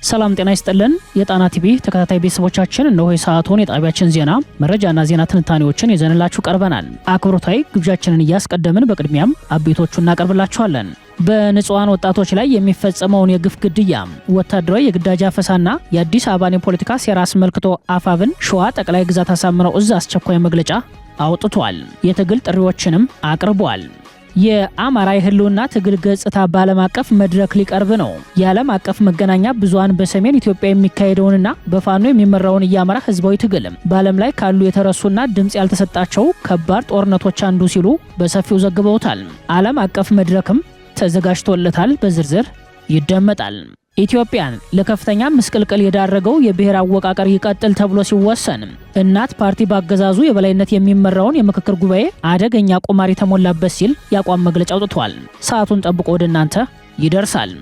ሰላም ጤና ይስጥልን የጣና ቲቪ ተከታታይ ቤተሰቦቻችን እነሆ የሰዓቱን የጣቢያችን ዜና መረጃና ዜና ትንታኔዎችን ይዘንላችሁ ቀርበናል። አክብሮታዊ ግብዣችንን እያስቀደምን በቅድሚያም አቤቶቹን እናቀርብላችኋለን። በንጹሃን ወጣቶች ላይ የሚፈጸመውን የግፍ ግድያ፣ ወታደራዊ የግዳጅ አፈሳና የአዲስ አበባን የፖለቲካ ሴራ አስመልክቶ አፋብን ሸዋ ጠቅላይ ግዛት አሳምነው እዝ አስቸኳይ መግለጫ አውጥቷል። የትግል ጥሪዎችንም አቅርቧል። የአማራ የህልውና ትግል ገጽታ በዓለም አቀፍ መድረክ ሊቀርብ ነው። የዓለም አቀፍ መገናኛ ብዙሃን በሰሜን ኢትዮጵያ የሚካሄደውንና በፋኖ የሚመራውን የአማራ ህዝባዊ ትግል በዓለም ላይ ካሉ የተረሱና ድምጽ ያልተሰጣቸው ከባድ ጦርነቶች አንዱ ሲሉ በሰፊው ዘግበውታል። ዓለም አቀፍ መድረክም ተዘጋጅቶለታል። በዝርዝር ይደመጣል። ኢትዮጵያን ለከፍተኛ ምስቅልቅል የዳረገው የብሔር አወቃቀር ይቀጥል ተብሎ ሲወሰን እናት ፓርቲ ባገዛዙ የበላይነት የሚመራውን የምክክር ጉባኤ አደገኛ ቁማር የተሞላበት ሲል የአቋም መግለጫ አውጥቷል። ሰዓቱን ጠብቆ ወደ እናንተ ይደርሳል።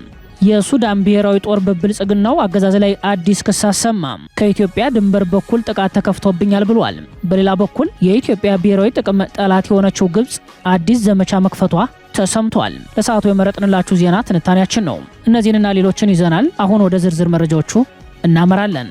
የሱዳን ብሔራዊ ጦር በብልጽግናው አገዛዝ ላይ አዲስ ክስ አሰማ። ከኢትዮጵያ ድንበር በኩል ጥቃት ተከፍቶብኛል ብሏል። በሌላ በኩል የኢትዮጵያ ብሔራዊ ጥቅም ጠላት የሆነችው ግብጽ አዲስ ዘመቻ መክፈቷ ተሰምቷል። ለሰዓቱ የመረጥንላችሁ ዜና ትንታኔያችን ነው። እነዚህንና ሌሎችን ይዘናል። አሁን ወደ ዝርዝር መረጃዎቹ እናመራለን።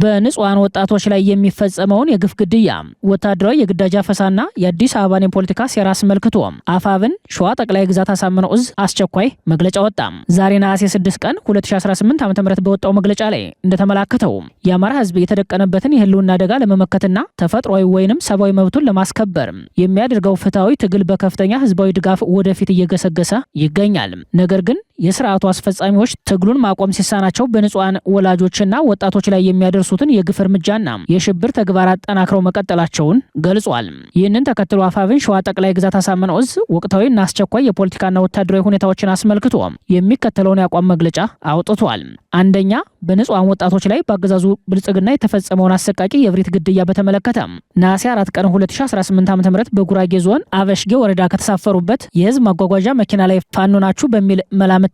በንጹሃን ወጣቶች ላይ የሚፈጸመውን የግፍ ግድያ፣ ወታደራዊ የግዳጅ አፈሳና የአዲስ አበባን የፖለቲካ ሴራ አስመልክቶ አፋብን ሸዋ ጠቅላይ ግዛት አሳምነው እዝ አስቸኳይ መግለጫ ወጣ። ዛሬ ነሐሴ 6 ቀን 2018 ዓ.ም በወጣው መግለጫ ላይ እንደተመላከተው የአማራ ህዝብ የተደቀነበትን የህልውና አደጋ ለመመከትና ተፈጥሯዊ ወይንም ሰብአዊ መብቱን ለማስከበር የሚያደርገው ፍትሃዊ ትግል በከፍተኛ ህዝባዊ ድጋፍ ወደፊት እየገሰገሰ ይገኛል። ነገር ግን የስርዓቱ አስፈጻሚዎች ትግሉን ማቆም ሲሳናቸው በንጹሃን ወላጆችና ወጣቶች ላይ የሚያደርሱትን የግፍ እርምጃና የሽብር ተግባራት አጠናክረው መቀጠላቸውን ገልጿል። ይህንን ተከትሎ አፋብን ሸዋ ጠቅላይ ግዛት አሳምነው እዝ ወቅታዊና አስቸኳይ የፖለቲካና ወታደራዊ ሁኔታዎችን አስመልክቶ የሚከተለውን የአቋም መግለጫ አውጥቷል። አንደኛ፣ በንጹሃን ወጣቶች ላይ በአገዛዙ ብልጽግና የተፈጸመውን አሰቃቂ የብሪት ግድያ በተመለከተ ነሐሴ 4 ቀን 2018 ዓ.ም በጉራጌ ዞን አበሽጌ ወረዳ ከተሳፈሩበት የህዝብ ማጓጓዣ መኪና ላይ ፋኖ ናችሁ በሚል መላምትና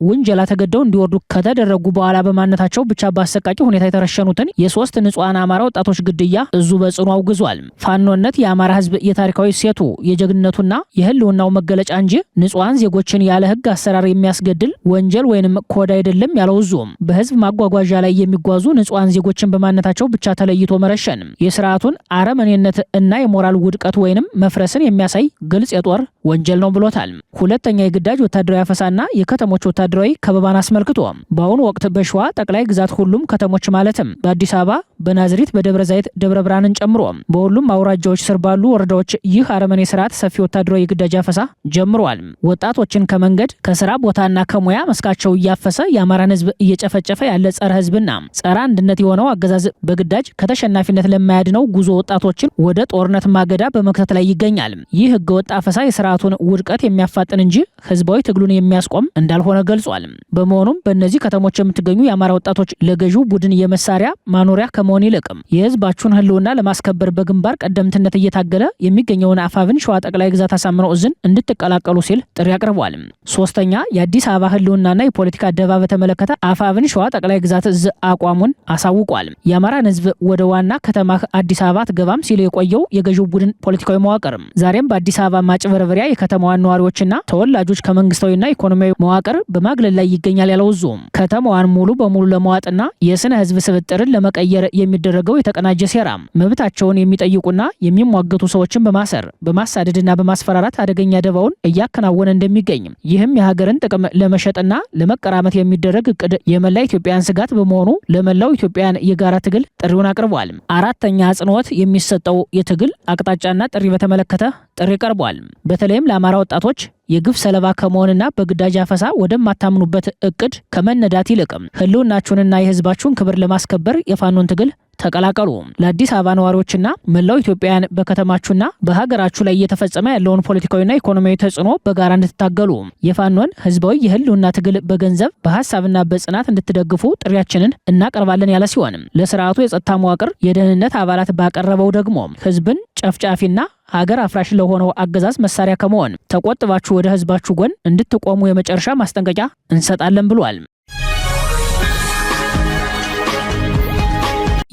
ውንጀላ ተገደው እንዲወርዱ ከተደረጉ በኋላ በማንነታቸው ብቻ በአሰቃቂ ሁኔታ የተረሸኑትን የሶስት ንጹሃን አማራ ወጣቶች ግድያ እዙ በጽኑ አውግዟል። ፋኖነት የአማራ ህዝብ የታሪካዊ ሴቱ የጀግንነቱና የህልውናው መገለጫ እንጂ ንጹሃን ዜጎችን ያለ ህግ አሰራር የሚያስገድል ወንጀል ወይንም ኮድ አይደለም ያለው እዙ በህዝብ ማጓጓዣ ላይ የሚጓዙ ንጹሃን ዜጎችን በማንነታቸው ብቻ ተለይቶ መረሸን የስርዓቱን አረመኔነት እና የሞራል ውድቀት ወይንም መፍረስን የሚያሳይ ግልጽ የጦር ወንጀል ነው ብሎታል። ሁለተኛ፣ የግዳጅ ወታደራዊ አፈሳና የከተሞች ወታደራዊ ከበባን አስመልክቶ በአሁኑ ወቅት በሸዋ ጠቅላይ ግዛት ሁሉም ከተሞች ማለትም በአዲስ አበባ፣ በናዝሬት፣ በደብረ ዘይት፣ ደብረ ብርሃንን ጨምሮ በሁሉም አውራጃዎች ስር ባሉ ወረዳዎች ይህ አረመኔ ስርዓት ሰፊ ወታደራዊ የግዳጅ አፈሳ ጀምሯል። ወጣቶችን ከመንገድ ከስራ ቦታና ከሙያ መስካቸው እያፈሰ የአማራን ህዝብ እየጨፈጨፈ ያለ ጸረ ህዝብና ጸረ አንድነት የሆነው አገዛዝ በግዳጅ ከተሸናፊነት ለማያድነው ጉዞ ወጣቶችን ወደ ጦርነት ማገዳ በመክተት ላይ ይገኛል። ይህ ህገወጥ አፈሳ የስርዓቱን ውድቀት የሚያፋጥን እንጂ ህዝባዊ ትግሉን የሚያስቆም እንዳልሆነ ገልጿል። በመሆኑም በእነዚህ ከተሞች የምትገኙ የአማራ ወጣቶች ለገዢው ቡድን የመሳሪያ ማኖሪያ ከመሆን ይልቅም የህዝባችሁን ህልውና ለማስከበር በግንባር ቀደምትነት እየታገለ የሚገኘውን አፋብን ሸዋ ጠቅላይ ግዛት አሳምነው እዝን እንድትቀላቀሉ ሲል ጥሪ አቅርቧል። ሶስተኛ፣ የአዲስ አበባ ህልውናና የፖለቲካ ደባ በተመለከተ አፋብን ሸዋ ጠቅላይ ግዛት እዝ አቋሙን አሳውቋል። የአማራን ህዝብ ወደ ዋና ከተማ አዲስ አበባ አትገባም ሲል የቆየው የገዢው ቡድን ፖለቲካዊ መዋቅር ዛሬም በአዲስ አበባ ማጭበርበሪያ የከተማዋን ነዋሪዎችና ተወላጆች ከመንግስታዊና ኢኮኖሚያዊ መዋቅር በማግለል ላይ ይገኛል ያለው እዙ ከተማዋን ሙሉ በሙሉ ለመዋጥና የስነ ህዝብ ስብጥርን ለመቀየር የሚደረገው የተቀናጀ ሴራ መብታቸውን የሚጠይቁና የሚሟገቱ ሰዎችን በማሰር በማሳደድና በማስፈራራት አደገኛ ደባውን እያከናወነ እንደሚገኝ ይህም የሀገርን ጥቅም ለመሸጥና ለመቀራመት የሚደረግ እቅድ የመላ ኢትዮጵያን ስጋት በመሆኑ ለመላው ኢትዮጵያን የጋራ ትግል ጥሪውን አቅርቧል። አራተኛ፣ አጽንኦት የሚሰጠው የትግል አቅጣጫና ጥሪ በተመለከተ ጥሪ ቀርቧል። በተለይም ለአማራ ወጣቶች የግፍ ሰለባ ከመሆንና በግዳጅ አፈሳ ወደማታምኑበት እቅድ ከመነዳት ይልቅም ህልውናችሁንና የህዝባችሁን ክብር ለማስከበር የፋኖን ትግል ተቀላቀሉ። ለአዲስ አበባ ነዋሪዎችና መላው ኢትዮጵያውያን በከተማችሁና በሀገራችሁ ላይ እየተፈጸመ ያለውን ፖለቲካዊና ኢኮኖሚያዊ ተጽዕኖ በጋራ እንድትታገሉ የፋኖን ህዝባዊ የህልውና ትግል በገንዘብ በሐሳብና በጽናት እንድትደግፉ ጥሪያችንን እናቀርባለን ያለ ሲሆን ለስርዓቱ የጸጥታ መዋቅር የደህንነት አባላት ባቀረበው ደግሞ ህዝብን ጨፍጫፊና ሀገር አፍራሽ ለሆነው አገዛዝ መሳሪያ ከመሆን ተቆጥባችሁ ወደ ህዝባችሁ ጎን እንድትቆሙ የመጨረሻ ማስጠንቀቂያ እንሰጣለን ብሏል።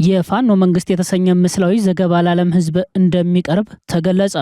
የፋኖ መንግስት የተሰኘ ምስላዊ ዘገባ ለዓለም ህዝብ እንደሚቀርብ ተገለጸ።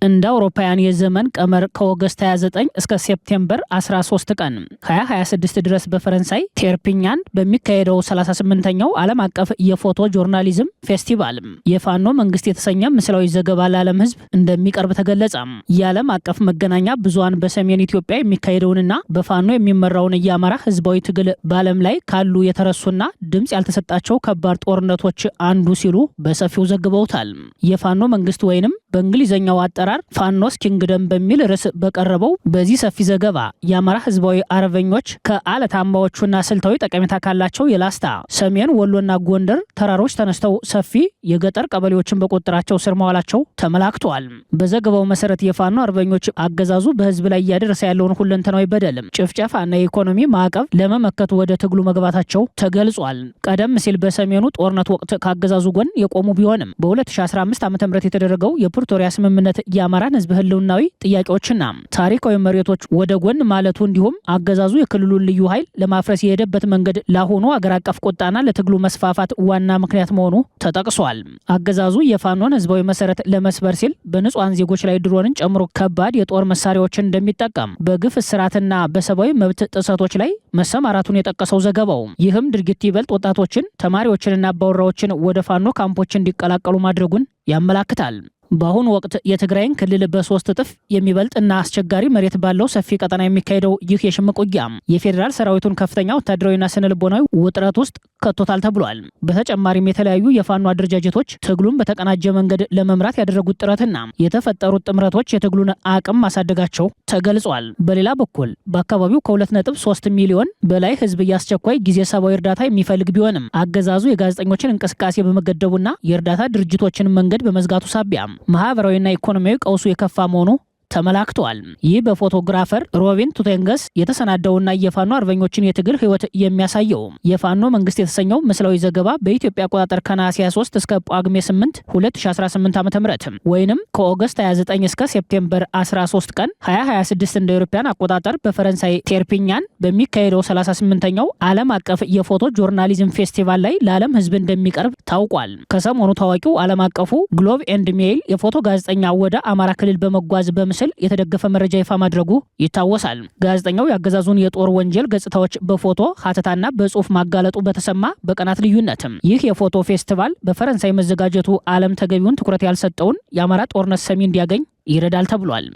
እንደ አውሮፓውያን የዘመን ቀመር ከኦገስት 29 እስከ ሴፕቴምበር 13 ቀን 2026 ድረስ በፈረንሳይ ቴርፒኛን በሚካሄደው 38ኛው ዓለም አቀፍ የፎቶ ጆርናሊዝም ፌስቲቫል የፋኖ መንግስት የተሰኘ ምስላዊ ዘገባ ለዓለም ህዝብ እንደሚቀርብ ተገለጸ። የዓለም አቀፍ መገናኛ ብዙሃን በሰሜን ኢትዮጵያ የሚካሄደውንና በፋኖ የሚመራውን የአማራ ህዝባዊ ትግል በዓለም ላይ ካሉ የተረሱና ድምጽ ያልተሰጣቸው ከባድ ጦርነቶች አንዱ ሲሉ በሰፊው ዘግበውታል። የፋኖ መንግስት ወይንም በእንግሊዘኛው አጠራር ፋኖስ ኪንግደም በሚል ርዕስ በቀረበው በዚህ ሰፊ ዘገባ የአማራ ህዝባዊ አርበኞች ከአለታማዎቹና ስልታዊ ጠቀሜታ ካላቸው የላስታ ሰሜን ወሎና ጎንደር ተራሮች ተነስተው ሰፊ የገጠር ቀበሌዎችን በቁጥጥራቸው ስር መዋላቸው ተመላክቷል። በዘገባው መሰረት የፋኖ አርበኞች አገዛዙ በህዝብ ላይ እያደረሰ ያለውን ሁለንተናዊ በደል፣ ጭፍጨፋና የኢኮኖሚ ማዕቀብ ለመመከት ወደ ትግሉ መግባታቸው ተገልጿል። ቀደም ሲል በሰሜኑ ጦርነት ወቅት ካገዛዙ ጎን የቆሙ ቢሆንም በ2015 ዓ.ም የተደረገው የፕሪቶሪያ ስምምነት የአማራን ህዝብ ህልውናዊ ጥያቄዎችና ታሪካዊ መሬቶች ወደ ጎን ማለቱ እንዲሁም አገዛዙ የክልሉን ልዩ ኃይል ለማፍረስ የሄደበት መንገድ ለአሁኑ አገር አቀፍ ቁጣና ለትግሉ መስፋፋት ዋና ምክንያት መሆኑ ተጠቅሷል። አገዛዙ የፋኖን ህዝባዊ መሰረት ለመስበር ሲል በንጹሃን ዜጎች ላይ ድሮንን ጨምሮ ከባድ የጦር መሳሪያዎችን እንደሚጠቀም በግፍ እስራትና በሰብአዊ መብት ጥሰቶች ላይ መሰማራቱን የጠቀሰው ዘገባው ይህም ድርጊት ይበልጥ ወጣቶችን፣ ተማሪዎችንና አባወራዎችን ወደ ፋኖ ካምፖች እንዲቀላቀሉ ማድረጉን ያመላክታል። በአሁኑ ወቅት የትግራይን ክልል በ3 እጥፍ የሚበልጥና አስቸጋሪ መሬት ባለው ሰፊ ቀጠና የሚካሄደው ይህ የሽምቅ ውጊያ የፌዴራል ሰራዊቱን ከፍተኛ ወታደራዊና ስነልቦናዊ ውጥረት ውስጥ ከቶታል ተብሏል። በተጨማሪም የተለያዩ የፋኖ አደረጃጀቶች ትግሉን በተቀናጀ መንገድ ለመምራት ያደረጉት ጥረትና የተፈጠሩት ጥምረቶች የትግሉን አቅም ማሳደጋቸው ተገልጿል። በሌላ በኩል በአካባቢው ከ2.3 ሚሊዮን በላይ ህዝብ የአስቸኳይ ጊዜ ሰብአዊ እርዳታ የሚፈልግ ቢሆንም አገዛዙ የጋዜጠኞችን እንቅስቃሴ በመገደቡና የእርዳታ ድርጅቶችን መንገድ በመዝጋቱ ሳቢያ ማህበራዊና ኢኮኖሚያዊ ቀውሱ የከፋ መሆኑ ተመላክቷል። ይህ በፎቶግራፈር ሮቢን ቱቴንገስ የተሰናዳውና የፋኖ አርበኞችን የትግል ህይወት የሚያሳየው የፋኖ መንግስት የተሰኘው ምስላዊ ዘገባ በኢትዮጵያ አቆጣጠር ከነሐሴ 23 እስከ ጳጉሜ 8 2018 ዓ.ም ወይንም ከኦገስት 29 እስከ ሴፕቴምበር 13 ቀን 2026 እንደ አውሮፓውያን አቆጣጠር በፈረንሳይ ቴርፒኛን በሚካሄደው 38ኛው ዓለም አቀፍ የፎቶ ጆርናሊዝም ፌስቲቫል ላይ ለዓለም ህዝብ እንደሚቀርብ ታውቋል። ከሰሞኑ ታዋቂው ዓለም አቀፉ ግሎብ ኤንድ ሜይል የፎቶ ጋዜጠኛ ወደ አማራ ክልል በመጓዝ በምስል የተደገፈ መረጃ ይፋ ማድረጉ ይታወሳል። ጋዜጠኛው ያገዛዙን የጦር ወንጀል ገጽታዎች በፎቶ ሀተታና በጽሁፍ ማጋለጡ በተሰማ በቀናት ልዩነትም ይህ የፎቶ ፌስቲቫል በፈረንሳይ መዘጋጀቱ ዓለም ተገቢውን ትኩረት ያልሰጠውን የአማራ ጦርነት ሰሚ እንዲያገኝ ይረዳል ተብሏል።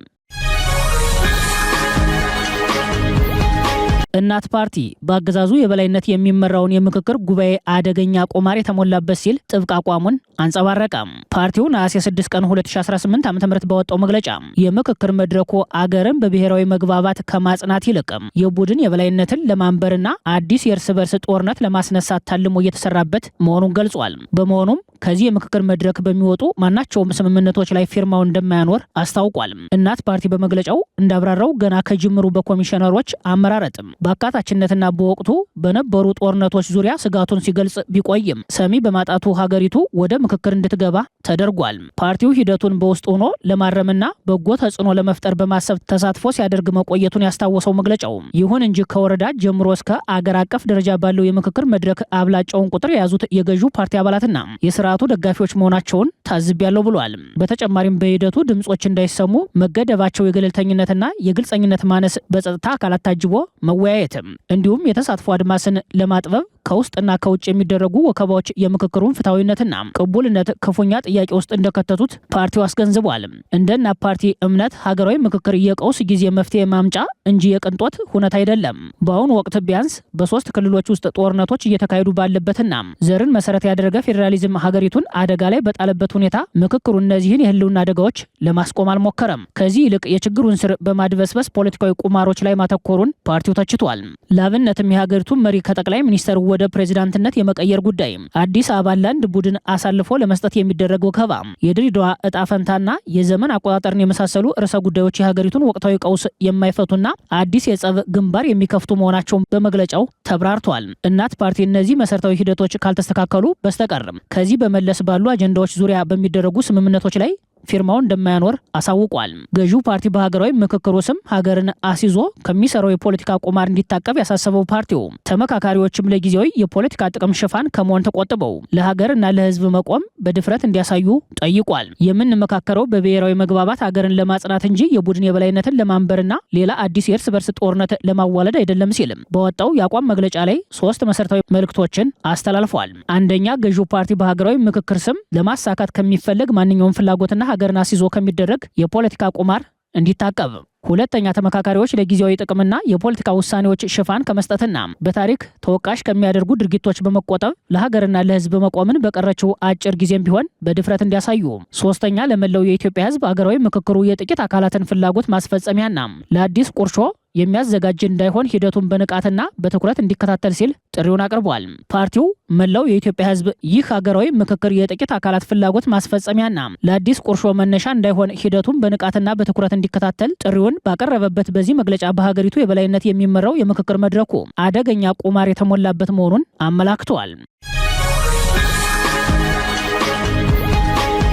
እናት ፓርቲ በአገዛዙ የበላይነት የሚመራውን የምክክር ጉባኤ አደገኛ ቁማር የተሞላበት ሲል ጥብቅ አቋሙን አንጸባረቀ። ፓርቲው ነሐሴ 6 ቀን 2018 ዓ.ም ባወጣው መግለጫ የምክክር መድረኩ አገርን በብሔራዊ መግባባት ከማጽናት ይልቅ የቡድን የበላይነትን ለማንበርና አዲስ የእርስ በርስ ጦርነት ለማስነሳት ታልሞ እየተሰራበት መሆኑን ገልጿል። በመሆኑም ከዚህ የምክክር መድረክ በሚወጡ ማናቸውም ስምምነቶች ላይ ፊርማው እንደማያኖር አስታውቋል። እናት ፓርቲ በመግለጫው እንዳብራራው ገና ከጅምሩ በኮሚሽነሮች አመራረጥም በአካታችነትና በወቅቱ በነበሩ ጦርነቶች ዙሪያ ስጋቱን ሲገልጽ ቢቆይም ሰሚ በማጣቱ ሀገሪቱ ወደ ምክክር እንድትገባ ተደርጓል። ፓርቲው ሂደቱን በውስጥ ሆኖ ለማረምና በጎ ተጽዕኖ ለመፍጠር በማሰብ ተሳትፎ ሲያደርግ መቆየቱን ያስታወሰው መግለጫው ይሁን እንጂ ከወረዳ ጀምሮ እስከ አገር አቀፍ ደረጃ ባለው የምክክር መድረክ አብላጫውን ቁጥር የያዙት የገዢው ፓርቲ አባላትና የስርዓቱ ደጋፊዎች መሆናቸውን ታዝቤያለሁ ብሏል። በተጨማሪም በሂደቱ ድምጾች እንዳይሰሙ መገደባቸው የገለልተኝነትና የግልጸኝነት ማነስ በጸጥታ አካላት ታጅቦ መወያየትም እንዲሁም የተሳትፎ አድማስን ለማጥበብ ከውስጥና ከውጭ የሚደረጉ ወከባዎች የምክክሩን ፍትሐዊነትና ቅቡልነት ክፉኛ ጥያቄ ውስጥ እንደከተቱት ፓርቲው አስገንዝቧል። እንደ እናት ፓርቲ እምነት ሀገራዊ ምክክር የቀውስ ጊዜ መፍትሄ ማምጫ እንጂ የቅንጦት ሁነት አይደለም። በአሁኑ ወቅት ቢያንስ በ3 ክልሎች ውስጥ ጦርነቶች እየተካሄዱ ባለበትና ዘርን መሰረት ያደረገ ፌዴራሊዝም ሀገሪቱን አደጋ ላይ በጣለበት ሁኔታ ምክክሩ እነዚህን የህልውና አደጋዎች ለማስቆም አልሞከረም። ከዚህ ይልቅ የችግሩን ስር በማድበስበስ ፖለቲካዊ ቁማሮች ላይ ማተኮሩን ፓርቲው ተችቷል። ለአብነትም የሀገሪቱን መሪ ከጠቅላይ ሚኒስተር ወደ ፕሬዝዳንትነት የመቀየር ጉዳይ፣ አዲስ አበባን ለአንድ ቡድን አሳልፎ ለመስጠት የሚደረግ ወከባ፣ የድሬዳዋ እጣ ፈንታና የዘመን አቆጣጠርን የመሳሰሉ ርዕሰ ጉዳዮች የሀገሪቱን ወቅታዊ ቀውስ የማይፈቱና አዲስ የጸብ ግንባር የሚከፍቱ መሆናቸውን በመግለጫው ተብራርቷል። እናት ፓርቲ እነዚህ መሰረታዊ ሂደቶች ካልተስተካከሉ በስተቀር ከዚህ በመለስ ባሉ አጀንዳዎች ዙሪያ በሚደረጉ ስምምነቶች ላይ ፊርማው እንደማያኖር አሳውቋል። ገዢው ፓርቲ በሀገራዊ ምክክሩ ስም ሀገርን አስይዞ ከሚሰራው የፖለቲካ ቁማር እንዲታቀብ ያሳሰበው ፓርቲው ተመካካሪዎችም ለጊዜያዊ የፖለቲካ ጥቅም ሽፋን ከመሆን ተቆጥበው ለሀገርና ለህዝብ መቆም በድፍረት እንዲያሳዩ ጠይቋል። የምንመካከረው በብሔራዊ መግባባት ሀገርን ለማጽናት እንጂ የቡድን የበላይነትን ለማንበርና ሌላ አዲስ የእርስ በርስ ጦርነት ለማዋለድ አይደለም ሲልም በወጣው የአቋም መግለጫ ላይ 3 መሰረታዊ መልእክቶችን አስተላልፏል። አንደኛ፣ ገዢው ፓርቲ በሀገራዊ ምክክር ስም ለማሳካት ከሚፈለግ ማንኛውም ፍላጎትና ሀገርን አስይዞ ከሚደረግ የፖለቲካ ቁማር እንዲታቀብ። ሁለተኛ፣ ተመካካሪዎች ለጊዜያዊ ጥቅምና የፖለቲካ ውሳኔዎች ሽፋን ከመስጠትና በታሪክ ተወቃሽ ከሚያደርጉ ድርጊቶች በመቆጠብ ለሀገርና ለህዝብ መቆምን በቀረችው አጭር ጊዜም ቢሆን በድፍረት እንዲያሳዩ። ሶስተኛ፣ ለመላው የኢትዮጵያ ህዝብ ሀገራዊ ምክክሩ የጥቂት አካላትን ፍላጎት ማስፈጸሚያና ለአዲስ ቁርሾ የሚያዘጋጅ እንዳይሆን ሂደቱን በንቃትና በትኩረት እንዲከታተል ሲል ጥሪውን አቅርቧል። ፓርቲው መላው የኢትዮጵያ ህዝብ ይህ ሀገራዊ ምክክር የጥቂት አካላት ፍላጎት ማስፈጸሚያና ለአዲስ ቁርሾ መነሻ እንዳይሆን ሂደቱን በንቃትና በትኩረት እንዲከታተል ጥሪውን ባቀረበበት በዚህ መግለጫ በሀገሪቱ የበላይነት የሚመራው የምክክር መድረኩ አደገኛ ቁማር የተሞላበት መሆኑን አመላክተዋል።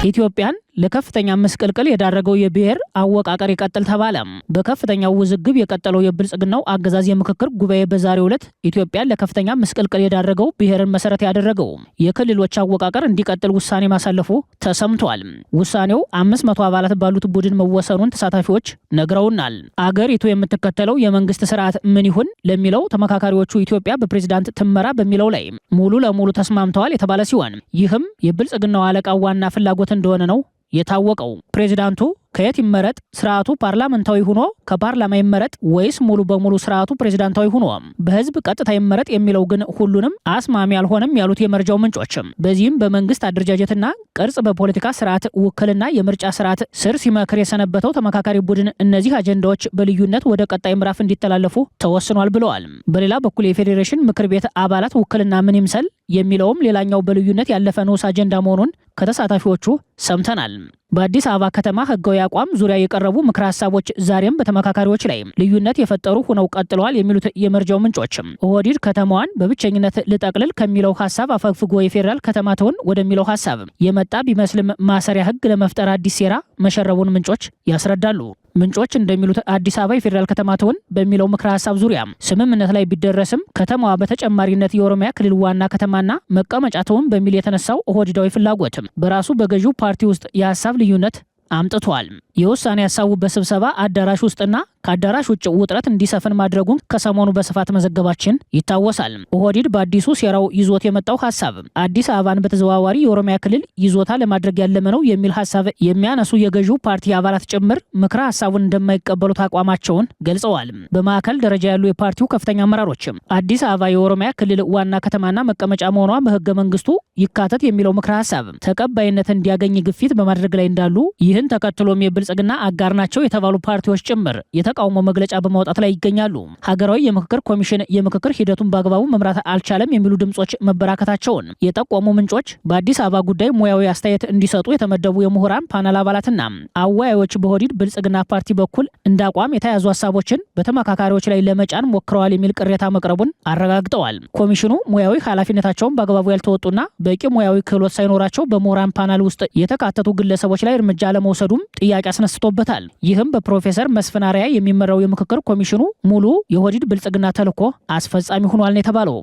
ኢትዮጵያን ለከፍተኛ ምስቅልቅል የዳረገው የብሔር አወቃቀር ይቀጥል ተባለ። በከፍተኛው ውዝግብ የቀጠለው የብልጽግናው አገዛዝ የምክክር ጉባኤ በዛሬው ዕለት ኢትዮጵያን ለከፍተኛ ምስቅልቅል የዳረገው ብሔርን መሰረት ያደረገው የክልሎች አወቃቀር እንዲቀጥል ውሳኔ ማሳለፉ ተሰምቷል። ውሳኔው 500 አባላት ባሉት ቡድን መወሰኑን ተሳታፊዎች ነግረውናል። አገሪቱ የምትከተለው የመንግስት ስርዓት ምን ይሁን ለሚለው ተመካካሪዎቹ ኢትዮጵያ በፕሬዝዳንት ትመራ በሚለው ላይ ሙሉ ለሙሉ ተስማምተዋል የተባለ ሲሆን ይህም የብልጽግናው አለቃ ዋና ፍላጎት እንደሆነ ነው የታወቀው። ፕሬዝዳንቱ ከየት ይመረጥ? ስርዓቱ ፓርላመንታዊ ሆኖ ከፓርላማ ይመረጥ ወይስ ሙሉ በሙሉ ስርዓቱ ፕሬዝዳንታዊ ሆኖ በህዝብ ቀጥታ ይመረጥ የሚለው ግን ሁሉንም አስማሚ አልሆነም ያሉት የመረጃው ምንጮችም በዚህም በመንግስት አደረጃጀትና ቅርጽ በፖለቲካ ስርዓት ውክልና የምርጫ ስርዓት ስር ሲመክር የሰነበተው ተመካካሪ ቡድን እነዚህ አጀንዳዎች በልዩነት ወደ ቀጣይ ምዕራፍ እንዲተላለፉ ተወስኗል ብለዋል። በሌላ በኩል የፌዴሬሽን ምክር ቤት አባላት ውክልና ምን ይምሰል የሚለውም ሌላኛው በልዩነት ያለፈ ንዑስ አጀንዳ መሆኑን ከተሳታፊዎቹ ሰምተናል። በአዲስ አበባ ከተማ ህጋዊ አቋም ዙሪያ የቀረቡ ምክረ ሀሳቦች ዛሬም በተመካካሪዎች ላይ ልዩነት የፈጠሩ ሆነው ቀጥለዋል የሚሉት የመረጃው ምንጮችም ኦህዴድ ከተማዋን በብቸኝነት ልጠቅልል ከሚለው ሀሳብ አፈግፍጎ የፌዴራል ከተማ ትሆን ወደሚለው ሀሳብ የመጣ ቢመስልም ማሰሪያ ህግ ለመፍጠር አዲስ ሴራ መሸረቡን ምንጮች ያስረዳሉ። ምንጮች እንደሚሉት አዲስ አበባ የፌዴራል ከተማ ትሆን በሚለው ምክረ ሀሳብ ዙሪያ ስምምነት ላይ ቢደረስም ከተማዋ በተጨማሪነት የኦሮሚያ ክልል ዋና ከተማና መቀመጫ ትሆን በሚል የተነሳው ኦህዴዳዊ ፍላጎት በራሱ በገዢው ፓርቲ ውስጥ የሀሳብ ልዩነት አምጥቷል። የውሳኔ ሀሳቡ በስብሰባ አዳራሽ ውስጥና ከአዳራሽ ውጭ ውጥረት እንዲሰፍን ማድረጉን ከሰሞኑ በስፋት መዘገባችን ይታወሳል። ኦህዴድ በአዲሱ ሴራው ይዞት የመጣው ሀሳብ አዲስ አበባን በተዘዋዋሪ የኦሮሚያ ክልል ይዞታ ለማድረግ ያለመ ነው የሚል ሀሳብ የሚያነሱ የገዢው ፓርቲ አባላት ጭምር ምክረ ሀሳቡን እንደማይቀበሉት አቋማቸውን ገልጸዋል። በማዕከል ደረጃ ያሉ የፓርቲው ከፍተኛ አመራሮችም አዲስ አበባ የኦሮሚያ ክልል ዋና ከተማና መቀመጫ መሆኗ በህገ መንግስቱ ይካተት የሚለው ምክረ ሀሳብ ተቀባይነት እንዲያገኝ ግፊት በማድረግ ላይ እንዳሉ ይህን ተከትሎም የብልጽግና አጋር ናቸው የተባሉ ፓርቲዎች ጭምር የተቃውሞ መግለጫ በማውጣት ላይ ይገኛሉ። ሀገራዊ የምክክር ኮሚሽን የምክክር ሂደቱን በአግባቡ መምራት አልቻለም የሚሉ ድምጾች መበራከታቸውን የጠቆሙ ምንጮች በአዲስ አበባ ጉዳይ ሙያዊ አስተያየት እንዲሰጡ የተመደቡ የምሁራን ፓናል አባላትና አወያዮች በኦህዴድ ብልጽግና ፓርቲ በኩል እንደ አቋም የተያዙ ሀሳቦችን በተመካካሪዎች ላይ ለመጫን ሞክረዋል የሚል ቅሬታ መቅረቡን አረጋግጠዋል። ኮሚሽኑ ሙያዊ ኃላፊነታቸውን በአግባቡ ያልተወጡና በቂ ሙያዊ ክህሎት ሳይኖራቸው በምሁራን ፓናል ውስጥ የተካተቱ ግለሰቦች ላይ እርምጃ ለመውሰዱም ጥያቄ አስነስቶበታል። ይህም በፕሮፌሰር መስፍን አርአያ የሚመራው የምክክር ኮሚሽኑ ሙሉ የኦህዴድ ብልጽግና ተልዕኮ አስፈጻሚ ሆኗል ነው የተባለው።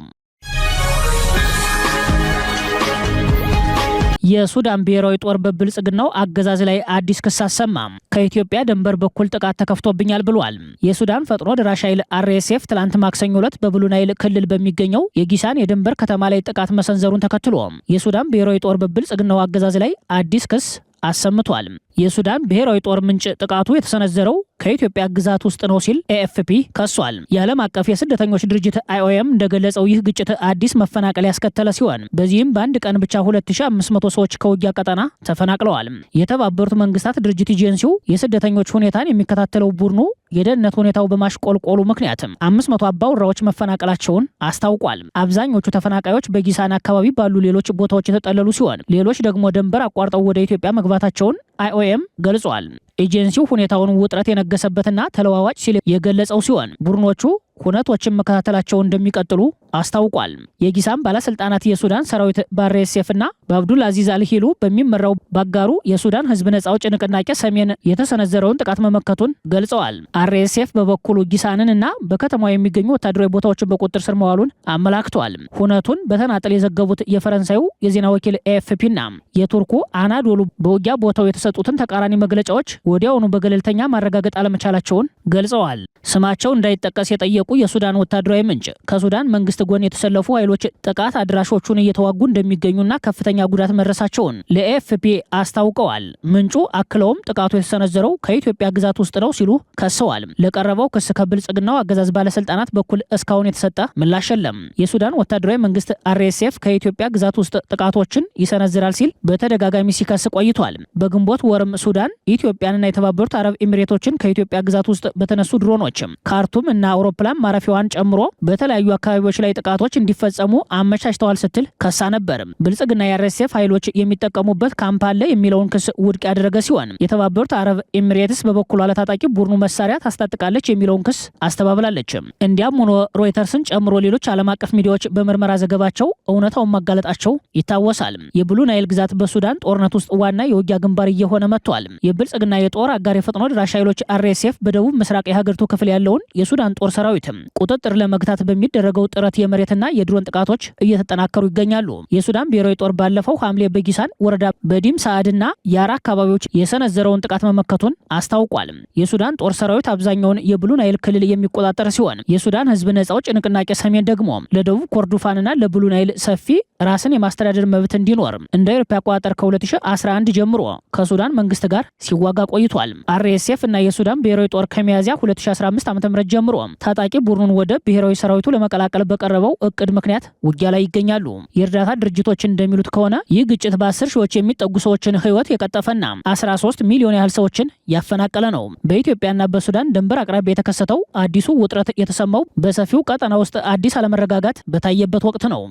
የሱዳን ብሔራዊ ጦር በብልጽግናው አገዛዝ ላይ አዲስ ክስ አሰማ። ከኢትዮጵያ ድንበር በኩል ጥቃት ተከፍቶብኛል ብሏል። የሱዳን ፈጥኖ ደራሽ ኃይል RSF ትላንት ማክሰኞ ዕለት በብሉ ናይል ክልል በሚገኘው የጊሳን የድንበር ከተማ ላይ ጥቃት መሰንዘሩን ተከትሎ የሱዳን ብሔራዊ ጦር በብልጽግናው አገዛዝ ላይ አዲስ ክስ አሰምቷል። የሱዳን ብሔራዊ ጦር ምንጭ ጥቃቱ የተሰነዘረው ከኢትዮጵያ ግዛት ውስጥ ነው ሲል AFP ከሷል። የዓለም አቀፍ የስደተኞች ድርጅት IOM እንደገለጸው ይህ ግጭት አዲስ መፈናቀል ያስከተለ ሲሆን በዚህም በአንድ ቀን ብቻ 2500 ሰዎች ከውጊያ ቀጠና ተፈናቅለዋል። የተባበሩት መንግስታት ድርጅት ኤጀንሲው የስደተኞች ሁኔታን የሚከታተለው ቡድኑ የደህንነት ሁኔታው በማሽቆልቆሉ ምክንያትም 500 አባወራዎች መፈናቀላቸውን አስታውቋል። አብዛኞቹ ተፈናቃዮች በጊሳን አካባቢ ባሉ ሌሎች ቦታዎች የተጠለሉ ሲሆን ሌሎች ደግሞ ድንበር አቋርጠው ወደ ኢትዮጵያ መግባታቸውን IOM ገልጿል። ኤጀንሲው ሁኔታውን ውጥረት የነገሰበትና ተለዋዋጭ ሲል የገለጸው ሲሆን ቡድኖቹ ሁነቶችን መከታተላቸውን እንደሚቀጥሉ አስታውቋል። የጊሳም ባለስልጣናት የሱዳን ሰራዊት በአርኤስኤፍና በአብዱል አዚዝ አልሂሉ በሚመራው ባጋሩ የሱዳን ህዝብ ነጻ አውጪ ንቅናቄ ሰሜን የተሰነዘረውን ጥቃት መመከቱን ገልጸዋል። አርኤስኤፍ በበኩሉ ጊሳንንና በከተማው የሚገኙ ወታደራዊ ቦታዎችን በቁጥጥር ስር መዋሉን አመላክቷል። ሁነቱን በተናጠል የዘገቡት የፈረንሳዩ የዜና ወኪል ኤኤፍፒና የቱርኩ አናዶሉ በውጊያ ቦታው የተሰጡትን ተቃራኒ መግለጫዎች ወዲያውኑ በገለልተኛ ማረጋገጥ አለመቻላቸውን ገልጸዋል። ስማቸው እንዳይጠቀስ የጠየቁ የሱዳን ወታደራዊ ምንጭ ከሱዳን መንግስት ጎን የተሰለፉ ኃይሎች ጥቃት አድራሾቹን እየተዋጉ እንደሚገኙና ከፍተኛ ጉዳት መድረሳቸውን ለኤኤፍፒ አስታውቀዋል። ምንጩ አክለውም ጥቃቱ የተሰነዘረው ከኢትዮጵያ ግዛት ውስጥ ነው ሲሉ ከሰዋል። ለቀረበው ክስ ከብልጽግናው አገዛዝ ባለስልጣናት በኩል እስካሁን የተሰጠ ምላሽ የለም። የሱዳን ወታደራዊ መንግስት አርኤስኤፍ ከኢትዮጵያ ግዛት ውስጥ ጥቃቶችን ይሰነዝራል ሲል በተደጋጋሚ ሲከስ ቆይቷል። በግንቦት ወርም ሱዳን ኢትዮጵያንና የተባበሩት አረብ ኤሚሬቶችን ከኢትዮጵያ ግዛት ውስጥ በተነሱ ድሮኖች ካርቱም እና አውሮፕላን ማረፊያዋን ጨምሮ በተለያዩ አካባቢዎች ላይ ጥቃቶች እንዲፈጸሙ አመቻችተዋል ስትል ከሳ ነበር። ብልጽግና የአርኤስኤፍ ኃይሎች የሚጠቀሙበት ካምፕ አለ የሚለውን ክስ ውድቅ ያደረገ ሲሆን የተባበሩት አረብ ኤሚሬትስ በበኩሏ ለታጣቂ ቡድኑ መሳሪያ ታስታጥቃለች የሚለውን ክስ አስተባብላለች። እንዲያም ሆኖ ሮይተርስን ጨምሮ ሌሎች ዓለም አቀፍ ሚዲያዎች በምርመራ ዘገባቸው እውነታውን ማጋለጣቸው ይታወሳል። የብሉ ናይል ግዛት በሱዳን ጦርነት ውስጥ ዋና የውጊያ ግንባር እየሆነ መጥቷል። የብልጽግና የጦር አጋር የፈጥኖ ድራሽ ኃይሎች አርኤስኤፍ በደቡብ ምስራቅ የሀገሪቱ ክፍል ያለውን የሱዳን ጦር ሰራዊት ቁጥጥር ለመግታት በሚደረገው ጥረት የመሬትና የድሮን ጥቃቶች እየተጠናከሩ ይገኛሉ። የሱዳን ብሔራዊ ጦር ባለፈው ሐምሌ በጊሳን ወረዳ በዲም ሳዕድና ያራ አካባቢዎች የሰነዘረውን ጥቃት መመከቱን አስታውቋል። የሱዳን ጦር ሰራዊት አብዛኛውን የብሉ ናይል ክልል የሚቆጣጠር ሲሆን የሱዳን ህዝብ ነጻ አውጪ ንቅናቄ ሰሜን ደግሞ ለደቡብ ኮርዶፋንና ለብሉ ናይል ሰፊ ራስን የማስተዳደር መብት እንዲኖር እንደ አውሮፓ አቆጣጠር ከ2011 ጀምሮ ከሱዳን መንግስት ጋር ሲዋጋ ቆይቷል። አርኤስኤፍ እና የሱዳን ብሔራዊ ጦር ከሚያዝያ 2015 ዓ.ም ጀምሮ ታጣቂ ቡድኑን ወደ ብሔራዊ ሰራዊቱ ለመቀላቀል በቀረበው እቅድ ምክንያት ውጊያ ላይ ይገኛሉ። የእርዳታ ድርጅቶች እንደሚሉት ከሆነ ይህ ግጭት በ10 ሺዎች የሚጠጉ ሰዎችን ህይወት የቀጠፈና 13 ሚሊዮን ያህል ሰዎችን ያፈናቀለ ነው። በኢትዮጵያና በሱዳን ድንበር አቅራቢያ የተከሰተው አዲሱ ውጥረት የተሰማው በሰፊው ቀጠና ውስጥ አዲስ አለመረጋጋት በታየበት ወቅት ነው።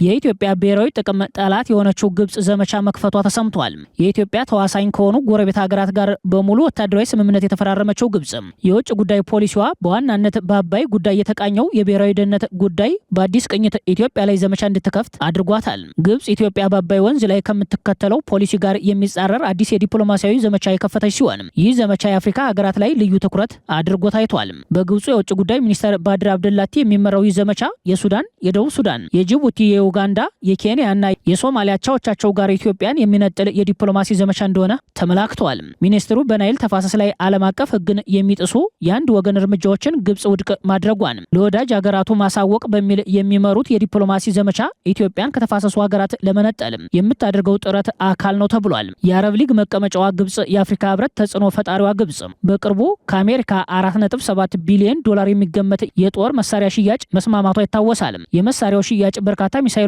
የኢትዮጵያ ብሔራዊ ጥቅም ጠላት የሆነችው ግብጽ ዘመቻ መክፈቷ ተሰምቷል። የኢትዮጵያ ተዋሳኝ ከሆኑ ጎረቤት ሀገራት ጋር በሙሉ ወታደራዊ ስምምነት የተፈራረመችው ግብጽ የውጭ ጉዳይ ፖሊሲዋ በዋናነት በአባይ ጉዳይ የተቃኘው የብሔራዊ ደህንነት ጉዳይ በአዲስ ቅኝት ኢትዮጵያ ላይ ዘመቻ እንድትከፍት አድርጓታል። ግብጽ ኢትዮጵያ በአባይ ወንዝ ላይ ከምትከተለው ፖሊሲ ጋር የሚጻረር አዲስ የዲፕሎማሲያዊ ዘመቻ የከፈተች ሲሆን ይህ ዘመቻ የአፍሪካ ሀገራት ላይ ልዩ ትኩረት አድርጎ ታይቷል። በግብጹ የውጭ ጉዳይ ሚኒስትር ባድር አብደላቲ የሚመራው ይህ ዘመቻ የሱዳን፣ የደቡብ ሱዳን፣ የጅቡቲ፣ የኡጋንዳ፣ የኬንያ እና የሶማሊያ አቻዎቻቸው ጋር ኢትዮጵያን የሚነጥል የዲፕሎማሲ ዘመቻ እንደሆነ ተመላክቷል። ሚኒስትሩ በናይል ተፋሰስ ላይ ዓለም አቀፍ ሕግን የሚጥሱ የአንድ ወገን እርምጃዎችን ግብጽ ውድቅ ማድረጓን ለወዳጅ ሀገራቱ ማሳወቅ በሚል የሚመሩት የዲፕሎማሲ ዘመቻ ኢትዮጵያን ከተፋሰሱ ሀገራት ለመነጠል የምታደርገው ጥረት አካል ነው ተብሏል። የአረብ ሊግ መቀመጫዋ ግብጽ የአፍሪካ ህብረት ተጽዕኖ ፈጣሪዋ ግብጽ በቅርቡ ከአሜሪካ 4.7 ቢሊዮን ዶላር የሚገመት የጦር መሳሪያ ሽያጭ መስማማቷ ይታወሳል። የመሳሪያው ሽያጭ በርካታ ሚሳኤሎችን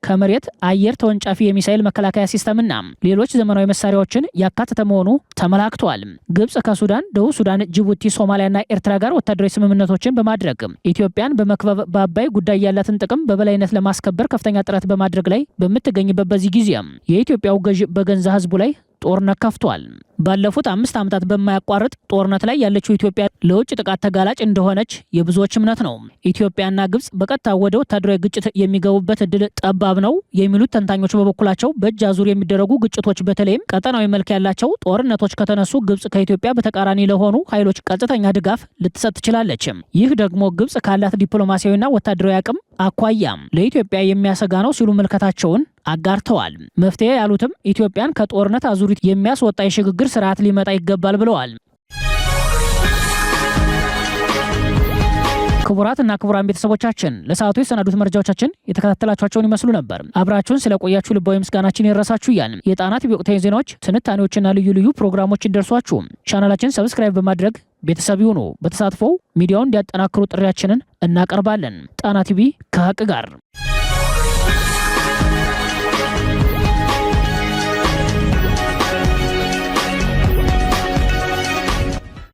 ከመሬት አየር ተወንጫፊ የሚሳኤል መከላከያ ሲስተምና ሌሎች ዘመናዊ መሳሪያዎችን ያካተተ መሆኑ ተመላክቷል። ግብጽ ከሱዳን፣ ደቡብ ሱዳን፣ ጅቡቲ፣ ሶማሊያና ኤርትራ ጋር ወታደራዊ ስምምነቶችን በማድረግ ኢትዮጵያን በመክበብ በአባይ ጉዳይ ያላትን ጥቅም በበላይነት ለማስከበር ከፍተኛ ጥረት በማድረግ ላይ በምትገኝበት በዚህ ጊዜ የኢትዮጵያው ገዥ በገንዛ ህዝቡ ላይ ጦርነት ከፍቷል። ባለፉት 5 ዓመታት በማያቋርጥ ጦርነት ላይ ያለችው ኢትዮጵያ ለውጭ ጥቃት ተጋላጭ እንደሆነች የብዙዎች እምነት ነው። ኢትዮጵያና ግብጽ በቀጥታ ወደ ወታደራዊ ግጭት የሚገቡበት እድል ጠባብ ነው የሚሉት ተንታኞች በበኩላቸው በእጅ አዙር የሚደረጉ ግጭቶች በተለይም ቀጠናዊ መልክ ያላቸው ጦርነቶች ከተነሱ ግብጽ ከኢትዮጵያ በተቃራኒ ለሆኑ ኃይሎች ቀጥተኛ ድጋፍ ልትሰጥ ትችላለች። ይህ ደግሞ ግብጽ ካላት ዲፕሎማሲያዊና ወታደራዊ አቅም አኳያ ለኢትዮጵያ የሚያሰጋ ነው ሲሉ ምልከታቸውን አጋርተዋል። መፍትሄ ያሉትም ኢትዮጵያን ከጦርነት አዙሪት የሚያስወጣ የሽግግር ስርዓት ሊመጣ ይገባል ብለዋል። ክቡራትና ክቡራን ቤተሰቦቻችን ለሰዓቱ የሰናዱት መረጃዎቻችን የተከታተላችኋቸውን ይመስሉ ነበር። አብራችሁን ስለቆያችሁ ልባዊ ምስጋናችን ይድረሳችሁ እያልን የጣና ቲቪ ወቅታዊ ዜናዎች፣ ትንታኔዎችና ልዩ ልዩ ፕሮግራሞች እንደርሷችሁ ቻናላችን ሰብስክራይብ በማድረግ ቤተሰብ ይሁኑ። በተሳትፎው ሚዲያውን እንዲያጠናክሩ ጥሪያችንን እናቀርባለን። ጣና ቲቪ ከሀቅ ጋር